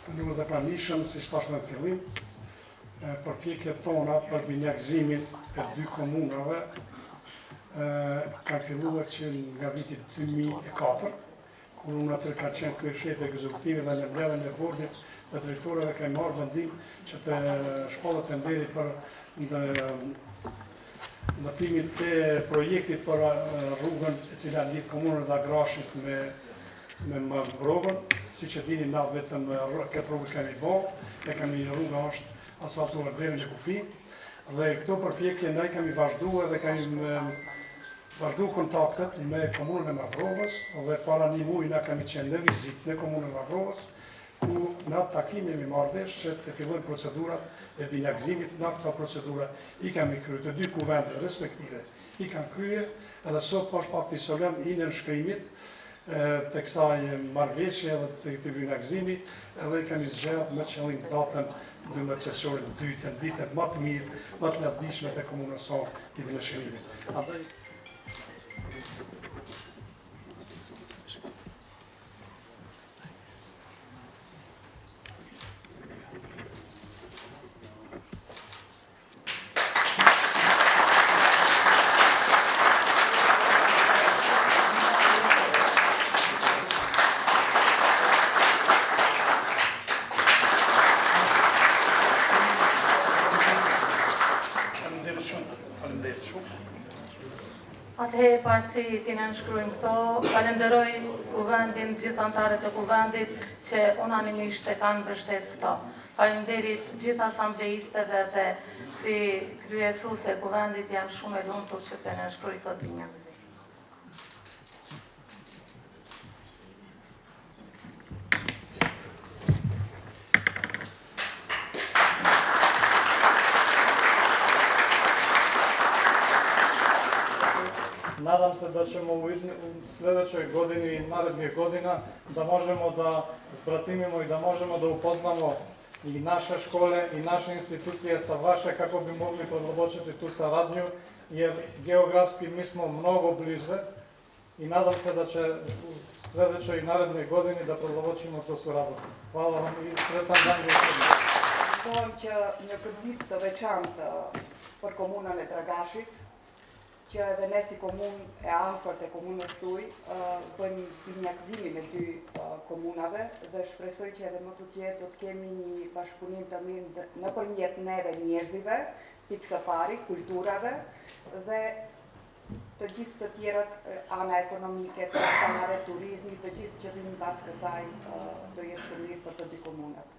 Një dhe pranishëm, si shtash në fillim, përpjekjet tona për binjakëzimin e 2 komunave kanë filluar që nga viti 2004, kur unë atër ka qenë kërë shef ekzekutivi dhe në mbledhjen e bordit dhe drejtorëve ka marrë vendim që të shpallët e nderit për ndërtimin e projektit për rrugën e cila lidh komunën dhe Agrashit me Vrogën, si që dini na vetëm këtë rrugë kemi bërë, e kemi rruga është asfaltuar deri në kufi, dhe këto përpjekje ne kemi vazhduar dhe kemi vazhdu kontaktet me komunën e Mavrovës, dhe para një muaj na kemi qenë në vizitë në komunën e Mavrovës, ku në atë takim jemi marrë vesh që të fillojnë procedurat e binjakëzimit. Në këto procedura i kemi kryer të 2 kuvende respektive, i kanë kryer, edhe sot është akti solemn i nënshkrimit të kësaj marrëveshje dhe të këtij binjakëzimi, edhe kemi zgjedhur me qëllim datën 12 qershor, ditën më të mirë, më të lavdishme të komunës sonë i nënshkrimit. Atëherë, pasi ti nënshkruajmë këto, falenderoj kuvendin, gjithë anëtarët e kuvendit që unanimisht e kanë mbështetur këto. Faleminderit gjithë asamblejistëve dhe si kryesuese e kuvendit jam shumë e lumtur që të nënshkruaj këto binjakëzim. Nadam se da ćemo u sljedećoj godini i narednih godina da možemo da zbratimimo i da možemo da upoznamo i naše škole i naše institucije sa vaše kako bi mogli produbociti tu saradnju, jer geografski mi smo mnogo bliže i nadam se da će u sljedećoj i narednoj godini da produbocimo tu suradnju. Hvala vam i sretan dan gospodine. Thonë që në këtë ditë të veçantë për komunën e Dragashit, që edhe ne si komunë e afërt e komunës tuaj bëjmë binjakëzimin e 2 komunave dhe shpresoj që edhe më të tjerë do të kemi një bashkëpunim të mirë nëpërmjet neve njerëzive, pikë së pari, kulturave dhe të gjithë të tjerat ana ekonomike, tregtare, turizmi, të gjithë që vinë pas kësaj do jetë shumë mirë për të 2 komunat.